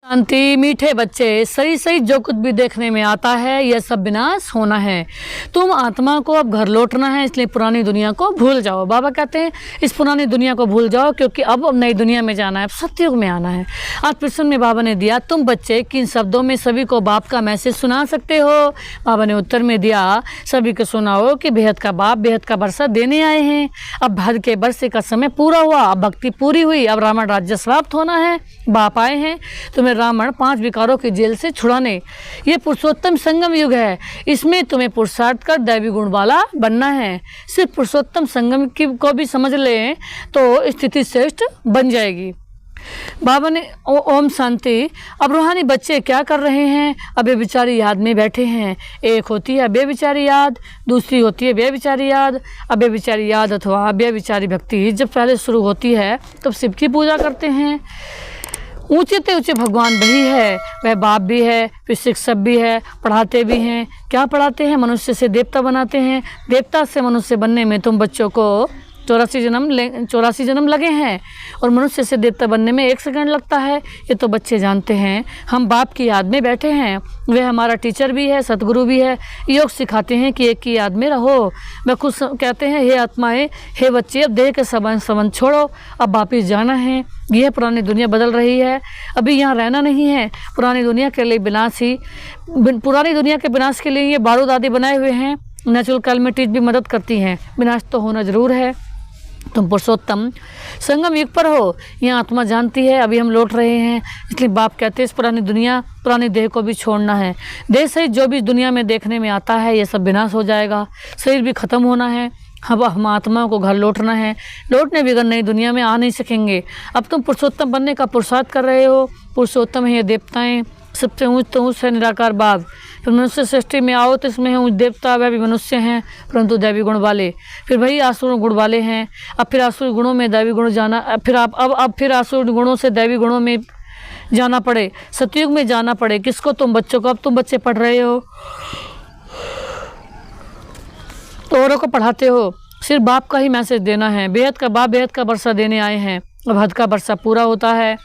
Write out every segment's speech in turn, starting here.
शांति। मीठे बच्चे, सही सही जो कुछ भी देखने में आता है यह सब विनाश होना है। तुम आत्मा को अब घर लौटना है, इसलिए पुरानी दुनिया को भूल जाओ। बाबा कहते हैं इस पुरानी दुनिया को भूल जाओ, क्योंकि अब नई दुनिया में जाना है, अब सतयुग में आना है। आज प्रश्न में बाबा ने दिया, तुम बच्चे किन शब्दों में सभी को बाप का मैसेज सुना सकते हो? बाबा ने उत्तर में दिया, सभी को सुनाओ कि बेहद का बाप बेहद का बरसा देने आए हैं। अब भद के बरसे का समय पूरा हुआ, अब भक्ति पूरी हुई, अब रावण राज्य समाप्त होना है। बाप आए हैं तुम्हें रावण 5 विकारों की जेल से छुड़ाने। ये पुरुषोत्तम संगम युग है, इसमें तुम्हें पुरुषार्थ कर दैवी गुण वाला बनना है। सिर्फ पुरुषोत्तम संगम की को भी समझ लें तो स्थिति श्रेष्ठ बन जाएगी। बाबा ने ओम शांति। अब रूहानी बच्चे क्या कर रहे हैं? अब बेविचारी याद में बैठे हैं। एक होती है बेविचारी याद, दूसरी होती है बेविचारी याद। अब बेविचारी याद अथवा बेविचारी भक्ति जब पहले शुरू होती है तब शिव की पूजा करते हैं। ऊंचे से ऊंचे भगवान वही है, वह बाप भी है, फिर शिक्षक भी है, पढ़ाते भी हैं। क्या पढ़ाते हैं? मनुष्य से देवता बनाते हैं। देवता से मनुष्य बनने में तुम बच्चों को 84 जन्म लगे हैं और मनुष्य से देवता बनने में 1 सेकंड लगता है। ये तो बच्चे जानते हैं। हम बाप की याद में बैठे हैं, वे हमारा टीचर भी है, सतगुरु भी है। योग सिखाते हैं कि एक की याद में रहो। वे खुद कहते हैं, हे आत्माएं, हे बच्चे, अब देह के संबंध छोड़ो, अब वापिस जाना है। यह पुरानी दुनिया बदल रही है, अभी यहाँ रहना नहीं है। पुरानी दुनिया के लिए पुरानी दुनिया के विनाश के लिए ये बारूद आदि बनाए हुए हैं। नेचुरल कैलमिटीज भी मदद करती हैं, विनाश तो होना जरूर है। तुम पुरुषोत्तम संगम युग पर हो, यहाँ आत्मा जानती है अभी हम लौट रहे हैं। इसलिए बाप कहते हैं इस पुरानी देह को भी छोड़ना है। देह सहित जो भी इस दुनिया में देखने में आता है ये सब विनाश हो जाएगा, शरीर भी खत्म होना है। अब हम आत्माओं को घर लौटना है, लौटने बगैर नई दुनिया में आ नहीं सकेंगे। अब तुम पुरुषोत्तम बनने का पुरुषार्थ कर रहे हो। पुरुषोत्तम है ये देवताएं, सबसे ऊँच तो ऊँच है निराकार बाप। फिर मनुष्य सृष्टि में आओ तो इसमें है देवता, वह भी मनुष्य हैं परंतु दैवी गुण वाले। फिर वही आसुर गुण वाले हैं। अब फिर आसुर गुणों में दैवी गुण जाना, फिर आसुर गुणों से दैवी गुणों में जाना पड़े, सतयुग में जाना पड़े। किसको? तुम बच्चों को। अब तुम बच्चे पढ़ रहे हो तो औरों को पढ़ाते हो। सिर्फ बाप का ही मैसेज देना है। बेहद का बाप बेहद का बरसा देने आए हैं। अब हद का बरसा पूरा होता है।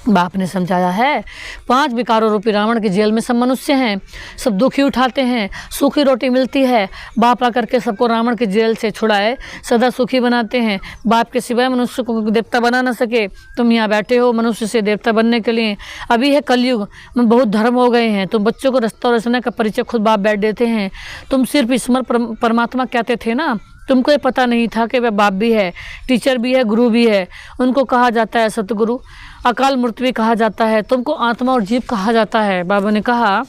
बाप ने समझाया है 5 विकारों रूपी रावण की जेल में सब मनुष्य हैं, सब दुखी उठाते हैं, सूखी रोटी मिलती है। बाप आकर के सबको रावण की जेल से छुड़ाए सदा सुखी बनाते हैं। बाप के सिवाय मनुष्य को देवता बना न सके। तुम यहाँ बैठे हो मनुष्य से देवता बनने के लिए। अभी है कलयुग में बहुत धर्म हो गए हैं। तुम बच्चों को रास्ता और रचना का परिचय खुद बाप बैठ देते हैं। तुम सिर्फ ईश्वर परमात्मा कहते थे ना, तुमको ये पता नहीं था कि वह बाप भी है, टीचर भी है, गुरु भी है। उनको कहा जाता है सतगुरु, अकाल मूर्ति भी कहा जाता है। तुमको आत्मा और जीव कहा जाता है। बाबा ने कहा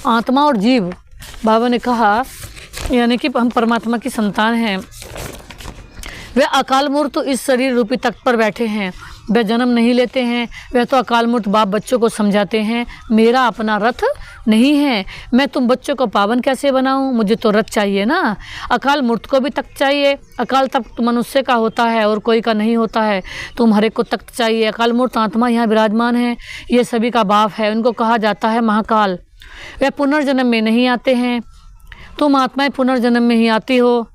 आत्मा और जीव, बाबा ने कहा यानी कि हम परमात्मा की संतान हैं। वे अकाल मूर्त तो इस शरीर रूपी तख्त पर बैठे हैं, वे जन्म नहीं लेते हैं। वह तो अकाल मूर्त बाप बच्चों को समझाते हैं, मेरा अपना रथ नहीं है, मैं तुम बच्चों को पावन कैसे बनाऊं? मुझे तो रथ चाहिए ना। अकाल मूर्त को भी तख्त चाहिए। अकाल तख्त मनुष्य का होता है और कोई का नहीं होता है। तुम हर एक को तख्त चाहिए। अकाल मूर्त आत्मा यहाँ विराजमान है, ये सभी का बाप है। उनको कहा जाता है महाकाल। वह पुनर्जन्म में नहीं आते हैं। तुम आत्माएं पुनर्जन्म में ही आती हो।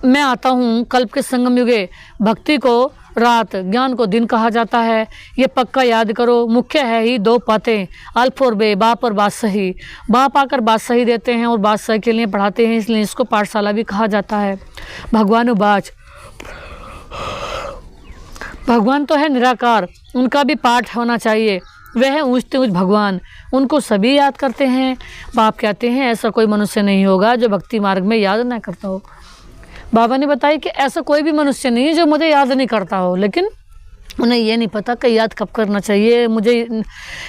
मैं आता हूँ कल्प के संगम युगे। भक्ति को रात, ज्ञान को दिन कहा जाता है। ये पक्का याद करो। मुख्य है ही 2 बातें, अल्फ और बे, बाप और बादशाही। बाप आकर बादशाही देते हैं और बादशाही के लिए पढ़ाते हैं, इसलिए इसको पाठशाला भी कहा जाता है। भगवानुवाच, भगवान तो है निराकार, उनका भी पाठ होना चाहिए। वह है ऊँचते ऊँच भगवान, उनको सभी याद करते हैं। बाप कहते हैं ऐसा कोई मनुष्य नहीं होगा जो भक्ति मार्ग में याद न करता हो। बाबा ने बताया कि ऐसा कोई भी मनुष्य नहीं है जो मुझे याद नहीं करता हो, लेकिन उन्हें ये नहीं पता कि याद कब करना चाहिए। मुझे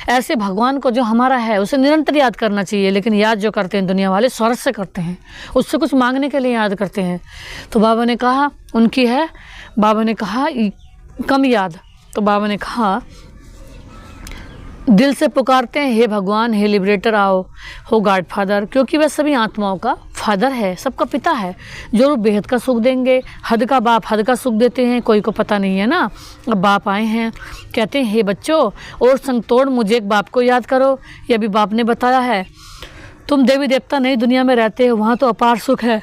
ऐसे भगवान को जो हमारा है उसे निरंतर याद करना चाहिए, लेकिन याद जो करते हैं दुनिया वाले स्वार्थ से करते हैं, उससे कुछ मांगने के लिए याद करते हैं। तो बाबा ने कहा उनकी है। बाबा ने कहा कम याद। तो बाबा ने कहा दिल से पुकारते हैं, हे भगवान, हे लिबरेटर आओ, हो गॉड फादर, क्योंकि वह सभी आत्माओं का फादर है, सबका पिता है, जो बेहद का सुख देंगे। हद का बाप हद का सुख देते हैं, कोई को पता नहीं है ना। अब बाप आए हैं, कहते हैं हे बच्चों और संग तोड़ मुझे एक बाप को याद करो। ये अभी बाप ने बताया है। तुम देवी देवता नई दुनिया में रहते हो, वहाँ तो अपार सुख है,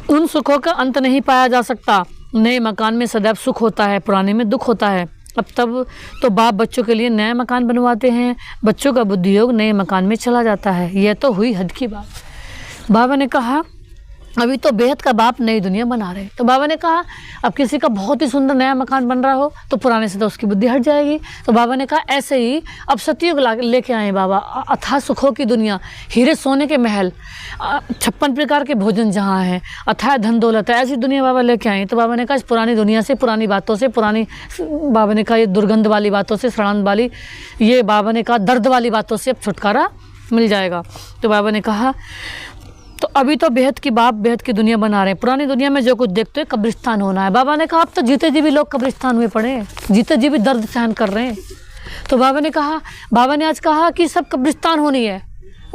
उन सुखों का अंत नहीं पाया जा सकता। नए मकान में सदैव सुख होता है, पुराने में दुख होता है। अब तब तो बाप बच्चों के लिए नया मकान बनवाते हैं, बच्चों का बुद्धि योग नए मकान में चला जाता है। यह तो हुई हद की बात। बाबा ने कहा अभी तो बेहद का बाप नई दुनिया बना रहे। तो बाबा ने कहा अब किसी का बहुत ही सुंदर नया मकान बन रहा हो तो पुराने से तो उसकी बुद्धि हट जाएगी। तो बाबा ने कहा ऐसे ही अब सतयुग लेके आए बाबा, अथाह सुखों की दुनिया, हीरे सोने के महल, 56 प्रकार के भोजन जहाँ हैं, अथाह धन दौलत है, ऐसी दुनिया बाबा लेके आए। तो बाबा ने कहा इस पुरानी दुनिया से, पुरानी बातों से, बाबा ने कहा ये दुर्गंध वाली बातों से, सड़ान वाली, ये बाबा ने कहा दर्द वाली बातों से अब छुटकारा मिल जाएगा। तो बाबा ने कहा तो अभी तो बेहद की बाप बेहद की दुनिया बना रहे हैं, पुरानी दुनिया में जो कुछ देखते हैं कब्रिस्तान होना है। बाबा ने कहा अब तो जीते जी भी लोग कब्रिस्तान हुए पड़े हैं, जीते जी भी दर्द सहन कर रहे हैं। तो बाबा ने आज कहा कि सब कब्रिस्तान होनी है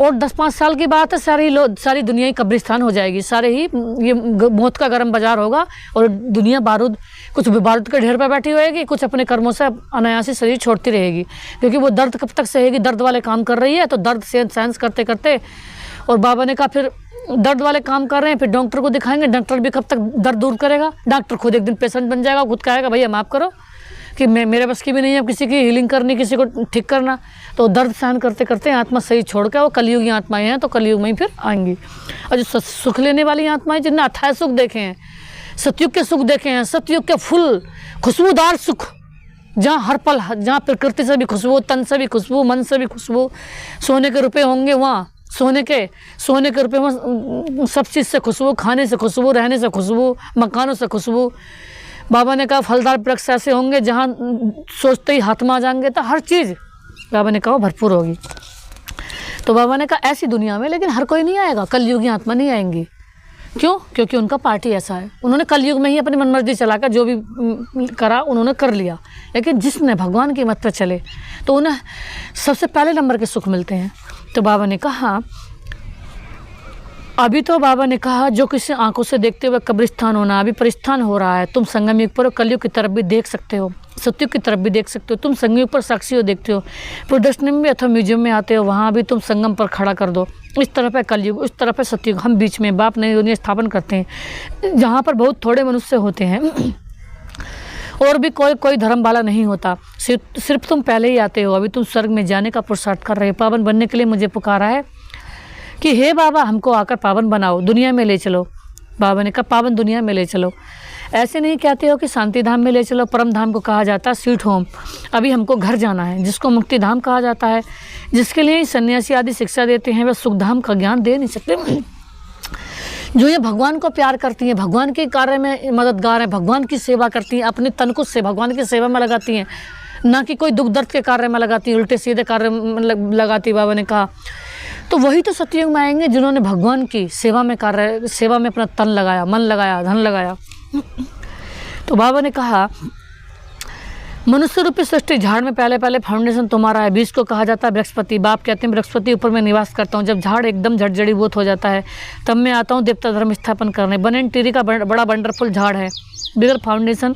और 10-5 साल की बात है, सारी दुनिया ही कब्रिस्तान हो जाएगी, सारे ही ये मौत का गर्म बाजार होगा और दुनिया कुछ बारूद के ढेर पर बैठी होएगी, कुछ अपने कर्मों से अनायासी शरीर छोड़ती रहेगी, क्योंकि वो दर्द कब तक सहेगी, दर्द वाले काम कर रही है तो दर्द सहन करते करते। और बाबा ने कहा फिर दर्द वाले काम कर रहे हैं, फिर डॉक्टर को दिखाएंगे, डॉक्टर भी कब तक दर्द दूर करेगा, डॉक्टर खुद एक दिन पेशेंट बन जाएगा, खुद कहेगा भैया माफ़ करो कि मेरे बस की भी नहीं है किसी की हीलिंग करनी, किसी को ठीक करना। तो दर्द सहन करते करते आत्मा सही छोड़ के वो कलयुगी आत्माएं हैं तो कलयुग में ही फिर आएंगी। और जो सुख लेने वाली आत्माएं जिनने अथाह सुख देखे हैं, सतयुग के सुख देखे हैं, सतयुग के फुल खुशबूदार सुख, जहाँ हर पल, जहाँ प्रकृति से भी खुशबू, तन से भी खुशबू, मन से भी खुशबू, सोने के रुपये होंगे वहाँ सोने के रुपये में सब चीज़ से खुशबू, खाने से खुशबू, रहने से खुशबू, मकानों से खुशबू। बाबा ने कहा फलदार वृक्ष ऐसे होंगे जहाँ सोचते ही हाथ में आ जाएंगे, तो हर चीज़ बाबा ने कहा भरपूर होगी। तो बाबा ने कहा ऐसी दुनिया में लेकिन हर कोई नहीं आएगा, कलयुगी आत्मा नहीं आएंगी। क्यों? क्योंकि उनका पार्टी ऐसा है, उन्होंने कलयुग में ही अपनी मनमर्जी चलाकर जो भी करा उन्होंने कर लिया। लेकिन जिसने भगवान की मत पर चले तो उन्हें सबसे पहले नंबर के सुख मिलते हैं। तो बाबा ने कहा जो किसी आंखों से देखते हुए कब्रिस्तान होना अभी परिस्थान हो रहा है, तुम संगम युग पर कलयुग की तरफ भी देख सकते हो, सतयुग की तरफ भी देख सकते हो। तुम संगम युग पर साक्षी हो देखते हो, प्रदर्शनी में अथवा म्यूजियम में आते हो, वहाँ भी तुम संगम पर खड़ा कर दो। इस तरफ है कलयुग, उस तरफ है सतयुग, हम बीच में बाप नई दुनिया स्थापन करते हैं जहाँ पर बहुत थोड़े मनुष्य होते हैं और भी कोई धर्म वाला नहीं होता, सिर्फ तुम पहले ही आते हो। अभी तुम स्वर्ग में जाने का पुरुषार्थ कर रहे हो, पावन बनने के लिए मुझे पुकारा है कि हे बाबा हमको आकर पावन बनाओ, दुनिया में ले चलो। बाबा ने कहा पावन दुनिया में ले चलो, ऐसे नहीं कहते हो कि शांति धाम में ले चलो, परम धाम को कहा जाता है स्वीट होम। अभी हमको घर जाना है जिसको मुक्ति धाम कहा जाता है, जिसके लिए सन्यासी आदि शिक्षा देते हैं, वह सुख धाम का ज्ञान दे नहीं सकते। जो ये भगवान को प्यार करती हैं, भगवान के कार्य में मददगार हैं, भगवान की सेवा करती हैं, अपने तन को से भगवान की सेवा में लगाती हैं, ना कि कोई दुख दर्द के कार्य में लगाती हैं, उल्टे सीधे कार्य में लगाती। बाबा ने कहा तो वही तो सतयुग में आएंगे जिन्होंने भगवान की सेवा में अपना तन लगाया, मन लगाया, धन लगाया। तो बाबा ने कहा मनुष्य रूपी सृष्टि झाड़ में पहले फाउंडेशन तुम्हारा है, बीज को कहा जाता है बृहस्पति। बाप कहते हैं बृहस्पति ऊपर मैं निवास करता हूँ, जब झाड़ एकदम जड़ीबूत हो जाता है तब मैं आता हूँ देवता धर्म स्थापन करने। बनन टीरी का बड़ा वंडरफुल झाड़ है, बिगर फाउंडेशन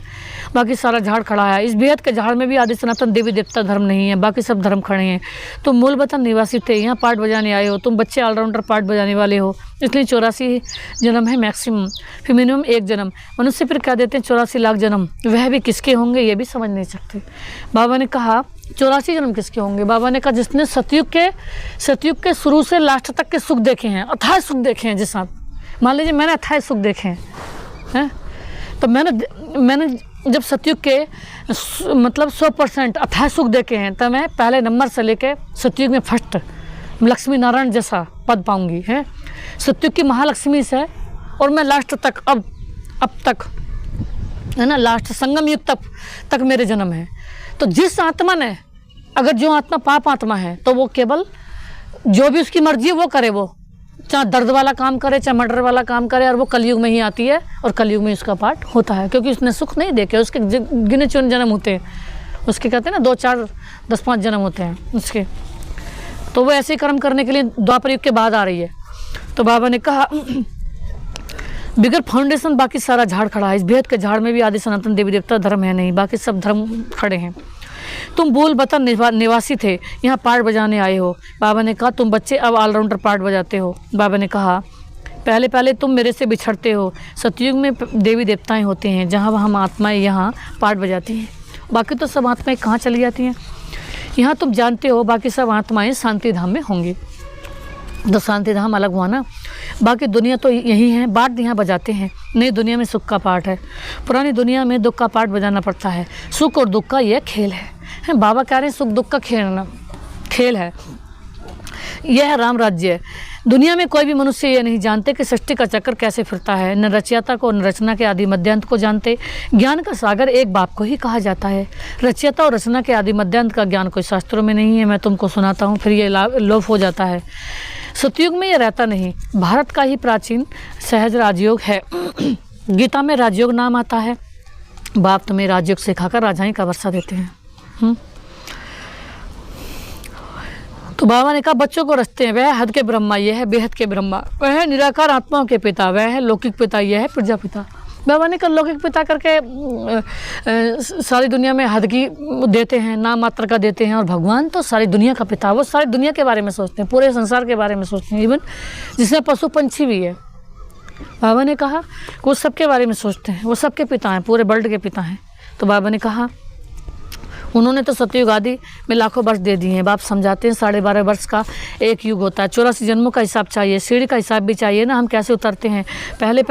बाकी सारा झाड़ खड़ा है। इस बेहद के झाड़ में भी आदि सनातन देवी देवता धर्म नहीं है, बाकी सब धर्म खड़े हैं। तुम मूल वतन निवासी थे, यहाँ पाठ बजाने आए हो, तुम बच्चे ऑलराउंडर पाठ बजाने वाले हो, इसलिए 84 जन्म है मैक्सिमम, फिर मिनिमम 1 जन्म। मनुष्य फिर कह देते हैं 84 लाख जन्म, वह भी किसके होंगे ये भी समझ नहीं सकते। बाबा ने कहा 84 जन्म किसके होंगे? बाबा ने कहा जिसने सतयुग के शुरू से लास्ट तक के सुख देखे हैं, अथाह सुख देखे हैं। जिस साथ मान लीजिए मैंने अथाह सुख देखे हैं, तो मैंने जब सतयुग के मतलब 100% अथाह सुख देखे हैं, तब मैं पहले नंबर से लेके सतयुग में फर्स्ट लक्ष्मी नारायण जैसा पद पाऊंगी है, सतयुग की महालक्ष्मी से। और मैं लास्ट तक अब तक है ना, लास्ट संगम युग तक मेरे जन्म है। तो जिस आत्मा ने, अगर जो आत्मा पाप आत्मा है तो वो केवल जो भी उसकी मर्जी है वो करे, वो चाहे दर्द वाला काम करे, चाहे मर्डर वाला काम करे, और वो कलयुग में ही आती है और कलयुग में उसका पाठ होता है, क्योंकि उसने सुख नहीं देखे, उसके गिने चुने जन्म होते हैं, उसके कहते हैं ना 2, 4, 10, 5 जन्म होते हैं उसके। तो वो ऐसे कर्म करने के लिए द्वापर युग के बाद आ रही है। तो बाबा ने कहा बिगर फाउंडेशन बाकी सारा झाड़ खड़ा है, इस भेद के झाड़ में भी आदि सनातन देवी देवता धर्म है नहीं, बाकी सब धर्म खड़े हैं। तुम बोल बता निवासी थे, यहाँ पाठ बजाने आए हो। बाबा ने कहा तुम बच्चे अब ऑलराउंडर पाठ बजाते हो। बाबा ने कहा पहले तुम मेरे से बिछड़ते हो, सतयुग में देवी देवताएं होते हैं, जहाँ हम आत्माएं यहाँ पाठ बजाती हैं, बाकी तो सब आत्माएं कहाँ चली जाती हैं? यहाँ तुम जानते हो बाकी सब आत्माएं शांति धाम में होंगी। तो शांति धाम अलग हुआ ना, बाकी दुनिया तो यही है, बाट यहाँ बजाते हैं। नई दुनिया में सुख का पाठ है, पुरानी दुनिया में दुख का पाठ बजाना पड़ता है। सुख और दुख का यह खेल है। बाबा कह रहे हैं सुख दुख का खेल है, यह है राम राज्य। दुनिया में कोई भी मनुष्य यह नहीं जानते कि सृष्टि का चक्र कैसे फिरता है, न रचयिता को न रचना के आदि मध्यांत को जानते। ज्ञान का सागर एक बाप को ही कहा जाता है। रचयिता और रचना के आदि मध्यांत का ज्ञान कोई शास्त्रों में नहीं है। मैं तुमको सुनाता हूँ, फिर ये लोप हो जाता है। सतयुग में यह रहता नहीं। भारत का ही प्राचीन सहज राजयोग है। गीता में राजयोग नाम आता है। बाप तुम्हें राजयोग सिखाकर राजाई का वर्षा देते हैं। तो बाबा ने कहा बच्चों को रचते हैं, वह हद के ब्रह्मा, यह है बेहद के ब्रह्मा, वह है निराकार आत्माओं के पिता, वह है लौकिक पिता, यह है प्रजापिता। बाबा ने कहा लौकिक पिता करके सारी दुनिया में हद की देते हैं, नाम मात्र का देते हैं, और भगवान तो सारी दुनिया का पिता, वो सारी दुनिया के बारे में सोचते हैं, पूरे संसार के बारे में सोचते हैं, इवन जिसमें पशु पंछी भी है। बाबा ने कहा वो सबके बारे में सोचते हैं, वो सबके पिता हैं, पूरे वर्ल्ड के पिता हैं। तो बाबा ने कहा उन्होंने तो सतयुग आदि में लाखों वर्ष दे दिए हैं। बाप समझाते हैं 12.5 वर्ष का एक युग होता है। 84 जन्मों का हिसाब चाहिए, सीढ़ी का हिसाब भी चाहिए ना, हम कैसे उतरते हैं। पहले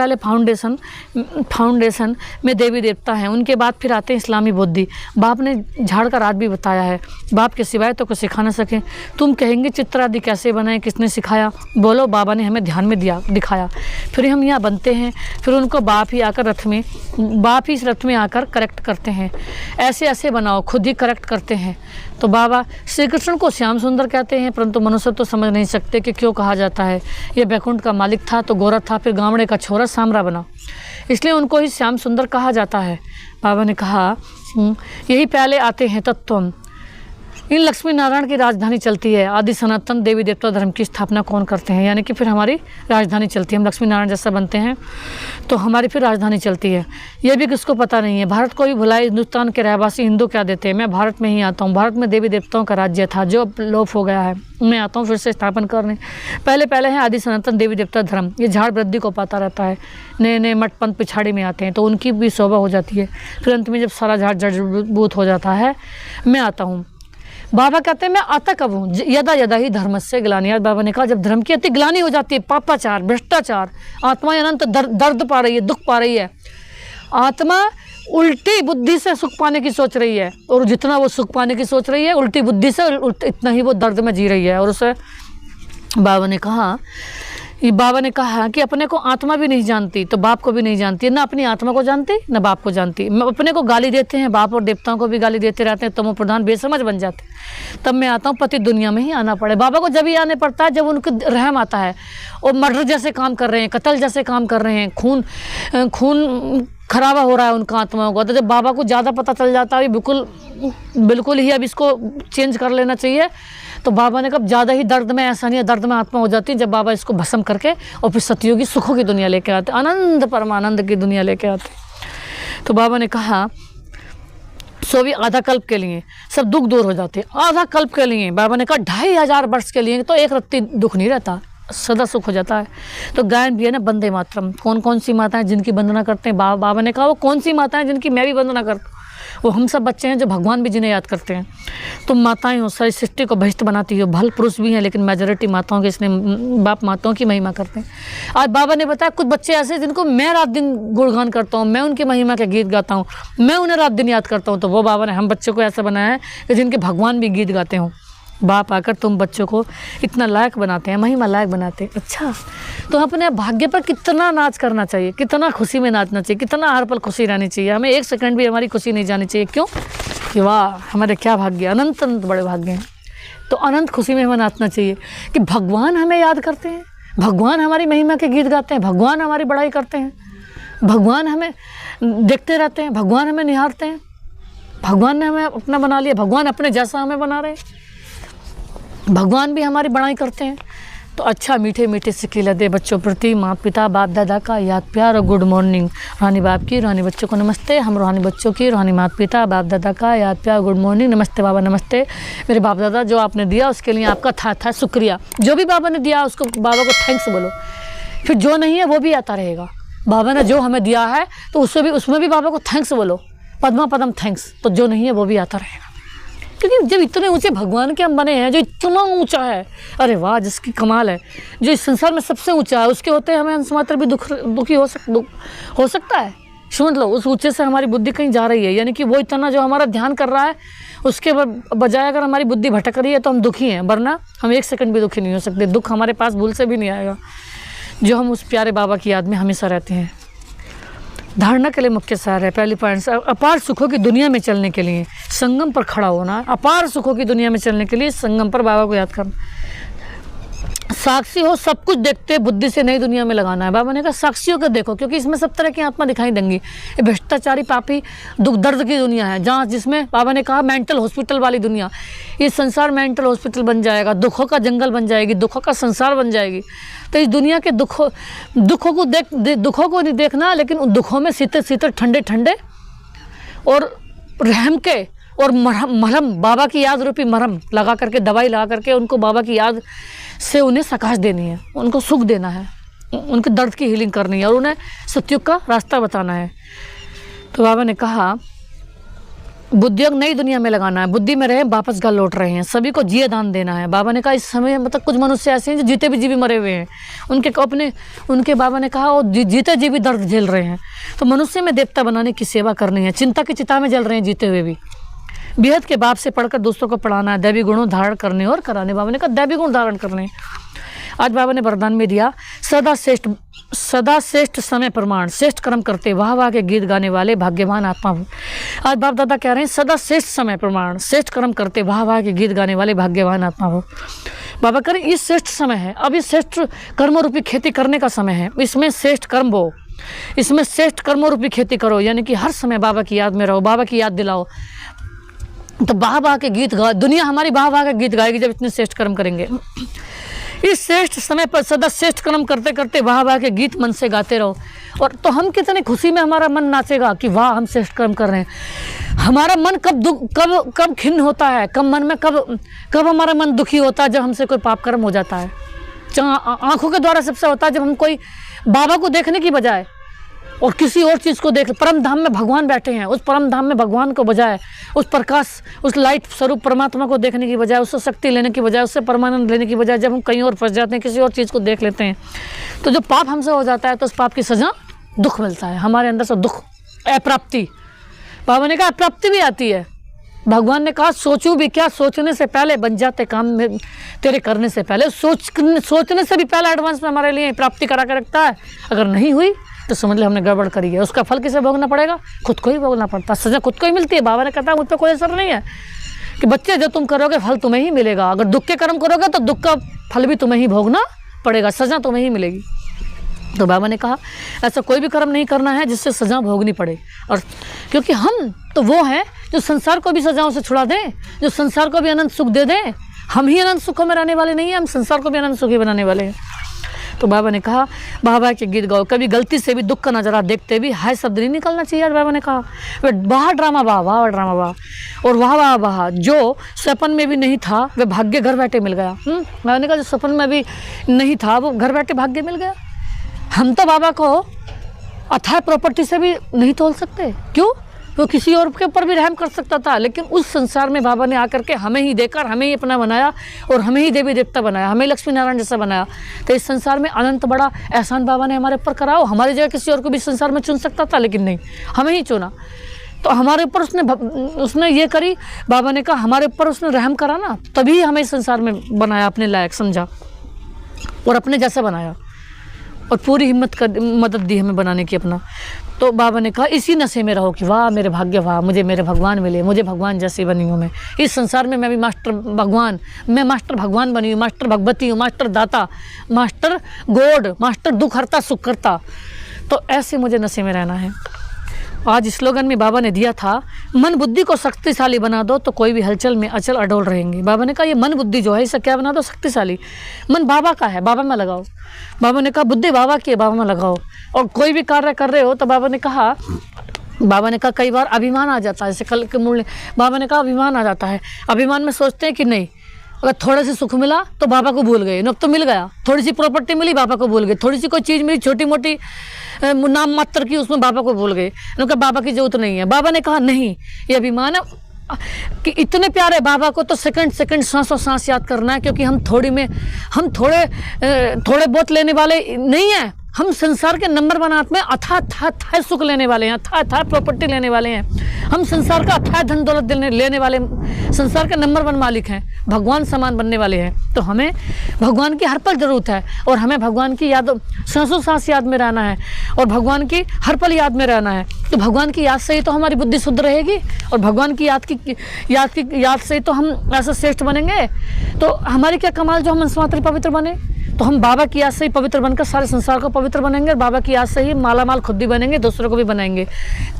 फाउंडेशन में देवी देवता हैं, उनके बाद फिर आते हैं इस्लामी बुद्धि। बाप ने झाड़ का राज भी बताया है। बाप के सिवाय तो कुछ सिखा ना सकें। तुम कहेंगे चित्र आदि कैसे बनाए, किसने सिखाया? बोलो बाबा ने हमें ध्यान में दिखाया, फिर हम यहाँ बनते हैं, फिर उनको बाप ही इस रथ में आकर करेक्ट करते हैं। ऐसे बनाओ, खुद ही करेक्ट करते हैं। तो बाबा श्री कृष्ण को श्याम सुंदर कहते हैं, परंतु मनुष्य तो समझ नहीं सकते कि क्यों कहा जाता है। ये बैकुंठ का मालिक था तो गोरा था, फिर गावड़े का छोरा सामरा बना, इसलिए उनको ही श्याम सुंदर कहा जाता है। बाबा ने कहा यही पहले आते हैं तत्व। इन लक्ष्मी नारायण की राजधानी चलती है। आदि सनातन देवी देवता धर्म की स्थापना कौन करते हैं, यानी कि फिर हमारी राजधानी चलती है। हम लक्ष्मी नारायण जैसा बनते हैं तो हमारी फिर राजधानी चलती है। यह भी किसको पता नहीं है। भारत को भी भुलाए, हिंदुस्तान के रहवासी हिंदू क्या देते हैं। मैं भारत में ही आता हूँ। भारत में देवी देवताओं का राज्य था जो अब लोप हो गया है। मैं आता हूँ फिर से स्थापन करने। पहले है आदि सनातन देवी देवता धर्म। ये झाड़ वृद्धि को पाता रहता है। नए मठ पंथ पिछाड़ी में आते हैं तो उनकी भी शोभा हो जाती है। फिर अंत में जब सारा झाड़ जड़बूत हो जाता है, मैं आता हूँ। बाबा कहते हैं मैं आता कब हूँ, यदा ही धर्म से ग्लानि। बाबा ने कहा जब धर्म की अति ग्लानि हो जाती है, पापाचार, भ्रष्टाचार, आत्मा अनंत दर्द पा रही है, दुख पा रही है, आत्मा उल्टी बुद्धि से सुख पाने की सोच रही है, और जितना वो सुख पाने की सोच रही है उल्टी बुद्धि से इतना ही वो दर्द में जी रही है। और उसे बाबा ने कहा कि अपने को आत्मा भी नहीं जानती तो बाप को भी नहीं जानती, ना अपनी आत्मा को जानती ना बाप को जानती। अपने को गाली देते हैं, बाप और देवताओं को भी गाली देते रहते हैं, तमो प्रधान बेसमझ बन जाते हैं। तब मैं आता हूँ पति दुनिया में ही आना पड़े। बाबा को जब ही आने पड़ता है जब उनको रहम आता है। वो मर्डर जैसे काम कर रहे हैं, कत्ल जैसे काम कर रहे हैं, खून खराबा हो रहा है उनका आत्माओं को। तो जब बाबा को ज़्यादा पता चल जाता है बिल्कुल ही अब इसको चेंज कर लेना चाहिए, तो बाबा ने कहा ज़्यादा ही दर्द में, ऐसा नहीं है, दर्द में आत्मा हो जाती है जब बाबा इसको भस्म करके और फिर सतयुगी सुखों की दुनिया लेके आते, आनंद परमानंद की दुनिया लेके आते। तो बाबा ने कहा सो भी आधा कल्प के लिए सब दुख दूर हो जाते हैं। आधा कल्प के लिए बाबा ने कहा 2500 वर्ष के लिए तो एक रत्ती दुख नहीं रहता, सदा सुख हो जाता है। तो गायन भी है ना वंदे मातरम। कौन सी माताएं जिनकी वंदना करते हैं, बाबा ने कहा वो कौन सी माताएं जिनकी मैं भी वंदना करता हूँ। वो हम सब बच्चे हैं जो भगवान भी जिन्हें याद करते हैं। तुम माताएं हो, सारी सृष्टि को बहिष्ट बनाती हो। भल पुरुष भी हैं लेकिन मेजॉरिटी माताओं के, इसलिए बाप माताओं की महिमा करते हैं। आज बाबा ने बताया कुछ बच्चे ऐसे जिनको मैं रात दिन गुणगान करता हूँ, मैं उनकी महिमा के गीत गाता हूँ, मैं उन्हें रात दिन याद करता हूँ। तो वो बाबा ने हम बच्चों को ऐसा बनाया है कि जिनके भगवान भी गीत गाते हों। बाप आकर तुम बच्चों को इतना लायक बनाते हैं, महिमा लायक बनाते हैं। अच्छा, तो अपने भाग्य पर कितना नाच करना चाहिए, कितना खुशी में नाचना चाहिए, कितना हर पल खुशी रहनी चाहिए। हमें एक सेकंड भी हमारी खुशी नहीं जानी चाहिए। क्यों कि वाह हमारे क्या भाग्य, अनंत अनंत बड़े भाग्य हैं। तो अनंत खुशी में हमें नाचना चाहिए कि भगवान हमें याद करते हैं, भगवान हमारी महिमा के गीत गाते हैं, भगवान हमारी बड़ाई करते हैं, भगवान हमें देखते रहते हैं, भगवान हमें निहारते हैं, भगवान ने हमें अपना बना लिया, भगवान अपने जैसा हमें बना रहे हैं, भगवान भी हमारी बड़ाई करते हैं। तो अच्छा मीठे मीठे से खिला दे बच्चों प्रति माँ पिता बाप दादा का याद प्यार और गुड मॉर्निंग। रूहानी बाप की, रूहानी बच्चों को नमस्ते। हम रूहानी बच्चों की, रूहानी माता पिता बाप दादा का याद प्यार गुड मॉर्निंग। नमस्ते बाबा, नमस्ते मेरे बाप दादा, जो आपने दिया उसके लिए आपका था शुक्रिया। जो भी बाबा ने दिया उसको बाबा को थैंक्स बोलो। फिर जो नहीं है वो भी आता रहेगा। बाबा ने जो हमें दिया है तो उसमें भी बाबा को थैंक्स बोलो। पद्मा पदम थैंक्स, तो जो नहीं है वो भी आता रहेगा। क्योंकि जब इतने ऊंचे भगवान के हम बने हैं, जो इतना ऊंचा है, अरे वाह जिसकी कमाल है, जो इस संसार में सबसे ऊंचा है, उसके होते हमें अंश मात्र भी दुखी हो सकता है। समझ लो उस ऊंचे से हमारी बुद्धि कहीं जा रही है, यानी कि वो इतना जो हमारा ध्यान कर रहा है उसके बजाय अगर हमारी बुद्धि भटक रही है तो हम दुखी हैं, वरना हम एक सेकंड भी दुखी नहीं हो सकते। दुख हमारे पास भूल से भी नहीं आएगा, जो हम उस प्यारे बाबा की याद में हमेशा रहते हैं। धारणा के लिए मुख्य सार है, पहली पॉइंट, अपार सुखों की दुनिया में चलने के लिए संगम पर खड़ा होना। अपार सुखों की दुनिया में चलने के लिए संगम पर बाबा को याद करना। साक्षी हो, सब कुछ देखते बुद्धि से नई दुनिया में लगाना है। बाबा ने कहा साक्षियों को देखो, क्योंकि इसमें सब तरह की आत्मा दिखाई देंगी। ये भ्रष्टाचारी पापी दुख दर्द की दुनिया है, जहाँ जिसमें बाबा ने कहा मेंटल हॉस्पिटल वाली दुनिया। ये संसार मेंटल हॉस्पिटल बन जाएगा, दुखों का जंगल बन जाएगी, दुखों का संसार बन जाएगी। तो इस दुनिया के दुखों को नहीं देखना, लेकिन उन दुखों में शीतल शीतल ठंडे ठंडे और रहम के और मरहम, बाबा की याद रूपी मरहम लगा करके, दवाई लगा करके उनको बाबा की याद से उन्हें सकाश देनी है, उनको सुख देना है, उनके दर्द की हीलिंग करनी है और उन्हें सत्युग का रास्ता बताना है। तो बाबा ने कहा बुद्धियोग नई दुनिया में लगाना है, बुद्धि में रहे वापस घर लौट रहे हैं, सभी को जिये दान देना है। बाबा ने कहा इस समय मतलब कुछ मनुष्य ऐसे हैं जो जीते भी जी भी मरे हुए हैं, उनके बाबा ने कहा वो जीते जी भी दर्द झेल रहे हैं। तो मनुष्य में देवता बनाने की सेवा करनी है, चिंता की चिता में जल रहे हैं जीते हुए भी। बेहद के बाप से पढ़कर दूसरों को पढ़ाना है, दैवी गुणों धारण करने और कराने। बाबा ने कहा दैवी गुण धारण करने। आज बाबा ने वरदान में दिया सदा श्रेष्ठ समय प्रमाण, श्रेष्ठ कर्म करते वाह वाह के गीत गाने वाले भाग्यवान आत्मा हो। आज बाप दादा कह रहे हैं सदा श्रेष्ठ समय प्रमाण, श्रेष्ठ कर्म करते वाह वाह के गीत गाने वाले भाग्यवान आत्मा हो। बाबा कह रहे हैं ये श्रेष्ठ समय है, अब ये श्रेष्ठ कर्म रूपी खेती करने का समय है, इसमें श्रेष्ठ कर्म बो, इसमें श्रेष्ठ कर्मों रूपी खेती करो, यानी कि हर समय बाबा की याद में रहो, बाबा की याद दिलाओ। तो वाह वाह के गीत गा, दुनिया हमारी वाह वाह के गीत गाएगी जब इतने श्रेष्ठ कर्म करेंगे। इस श्रेष्ठ समय पर सदा श्रेष्ठ कर्म करते करते वाह वाह के गीत मन से गाते रहो, और तो हम कितनी खुशी में हमारा मन नाचेगा कि वाह हम श्रेष्ठ कर्म कर रहे हैं। हमारा मन कब खिन्न होता है, कब हमारा मन दुखी होता है, जब हमसे कोई पाप कर्म हो जाता है। आंखों के द्वारा सबसे होता है जब हम कोई बाबा को देखने की बजाय और किसी और चीज़ को देख, परम धाम में भगवान बैठे हैं, उस परम धाम में भगवान को बजाय, उस प्रकाश, उस लाइट स्वरूप परमात्मा को देखने की बजाय, उससे शक्ति लेने की बजाय, उससे परमानंद लेने की बजाय जब हम कहीं और फंस जाते हैं, किसी और चीज़ को देख लेते हैं, तो जो पाप हमसे हो जाता है तो उस पाप की सजा दुख मिलता है, हमारे अंदर से दुख, अप्राप्ति। बाबा ने कहा अप्राप्ति भी आती है। भगवान ने कहा सोचूं भी क्या, सोचने से पहले बन जाते काम में तेरे करने से पहले। सोचने से भी पहले एडवांस में हमारे लिए प्राप्ति करा कर रखता है। अगर नहीं हुई तो समझ ले हमने गड़बड़ करी है, उसका फल किसे भोगना पड़ेगा, खुद को ही भोगना पड़ता, सजा खुद को ही मिलती है। बाबा ने कहा मुझ पर कोई असर नहीं है कि बच्चे जो तुम करोगे फल तुम्हें ही मिलेगा, अगर दुख के कर्म करोगे तो दुख का फल भी तुम्हें ही भोगना पड़ेगा, सजा तुम्हें ही मिलेगी। तो बाबा ने कहा ऐसा कोई भी कर्म नहीं करना है जिससे सजा भोगनी पड़े, और क्योंकि हम तो वो हैं जो संसार को भी सजाओं से छुड़ा दें, जो संसार को भी अनंत सुख दे दें। हम ही अनंत सुखों में रहने वाले नहीं हैं, हम संसार को भी अनंत सुखी बनाने वाले हैं। तो बाबा ने कहा बाबा के गीत गाओ, कभी गलती से भी दुख का नज़ारा देखते भी हाय शब्द नहीं निकलना चाहिए। आज बाबा ने कहा वाह ड्रामा वाह, वाह ड्रामा वाह, और वाह वाह वाह, जो सपन में भी नहीं था वह भाग्य घर बैठे मिल गया। बाबा ने कहा जो सपन में भी नहीं था वो घर बैठे भाग्य मिल गया। हम तो बाबा को अथाह प्रॉपर्टी से भी नहीं तोल सकते, क्यों? वो किसी और के ऊपर भी रहम कर सकता था, लेकिन उस संसार में बाबा ने आकर के हमें ही देकर हमें ही अपना बनाया और हमें ही देवी देवता बनाया, हमें लक्ष्मी नारायण जैसा बनाया। तो इस संसार में अनंत बड़ा एहसान बाबा ने हमारे ऊपर कराओ। हमारी जगह किसी और को भी संसार में चुन सकता था, लेकिन नहीं, हमें ही चुना। तो हमारे ऊपर उसने ये करी, बाबा ने कहा हमारे ऊपर उसने रहम करा ना, तभी हमें इस संसार में बनाया, अपने लायक समझा और अपने जैसा बनाया, और पूरी हिम्मत कर मदद दी हमें बनाने की अपना। तो बाबा ने कहा इसी नशे में रहो कि वाह मेरे भाग्य, वाह मुझे मेरे भगवान मिले, मुझे भगवान जैसी बनी हूँ मैं। इस संसार में मैं भी मास्टर भगवान बनी हूँ, मास्टर भगवती हूँ, मास्टर दाता, मास्टर गॉड, मास्टर दुख हरता सुख करता। तो ऐसे मुझे नशे में रहना है। आज स्लोगन में बाबा ने दिया था मन बुद्धि को शक्तिशाली बना दो तो कोई भी हलचल में अचल अडोल रहेंगे। बाबा ने कहा ये मन बुद्धि जो है इसे क्या बना दो, शक्तिशाली। मन बाबा का है, बाबा में लगाओ। बाबा ने कहा बुद्धि बाबा की है, बाबा में लगाओ। और कोई भी कार्य कर रहे हो तो बाबा ने कहा कई बार अभिमान आ जाता है, जैसे कल के मूल बाबा ने कहा अभिमान आ जाता है। अभिमान में सोचते हैं कि नहीं अगर थोड़ा सा सुख मिला तो बाबा को भूल गए, नुक तो मिल गया, थोड़ी सी प्रॉपर्टी मिली बाबा को भूल गए, थोड़ी सी कोई चीज़ मिली छोटी मोटी नाम मात्र की, उसमें बाबा को भूल गए, नुक बाबा की जरूरत नहीं है। बाबा ने कहा नहीं, ये अभिमान है कि इतने प्यारे बाबा को तो सेकंड सेकंड सांसों सांस याद करना है, क्योंकि हम थोड़े बहुत लेने वाले नहीं हैं, हम संसार के नंबर वन हाथ में अथाह सुख लेने वाले हैं, अथाह प्रॉपर्टी लेने वाले हैं, हम संसार का अथाह धन दौलत लेने वाले, संसार के नंबर वन मालिक हैं, भगवान समान बनने वाले हैं। तो हमें भगवान की हर पल जरूरत है, और हमें भगवान की याद सांसों सांस याद में रहना है, और भगवान की हर पल याद में रहना है। तो भगवान की याद से ही तो हमारी बुद्धि शुद्ध रहेगी, और भगवान की याद से ही तो हम ऐसा श्रेष्ठ बनेंगे। तो हमारी क्या कमाल जो हम अंशमात्र पवित्र बने, तो हम बाबा की याद से ही पवित्र बनकर सारे संसार को पवित्र बनेंगे, और बाबा की याद से ही मालामाल खुद भी बनेंगे, दूसरों को भी बनाएंगे।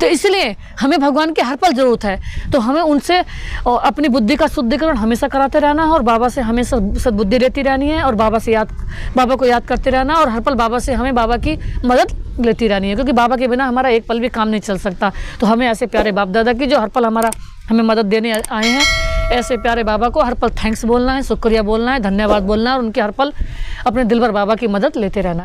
तो इसलिए हमें भगवान की हर पल जरूरत है, तो हमें उनसे अपनी बुद्धि का शुद्धिकरण हमेशा कराते रहना है, और बाबा से हमेशा सद्बुद्धि रहती रहनी है, और बाबा को याद करते रहना, और हर पल बाबा से हमें बाबा की मदद लेती रहनी है, क्योंकि बाबा के बिना हमारा एक पल भी काम नहीं चल सकता। तो हमें ऐसे प्यारे बाप दादा की जो हर पल हमें मदद देने आए हैं, ऐसे प्यारे बाबा को हर पल थैंक्स बोलना है, शुक्रिया बोलना है, धन्यवाद बोलना है, और उनके हर पल अपने दिल भर बाबा की मदद लेते रहना है।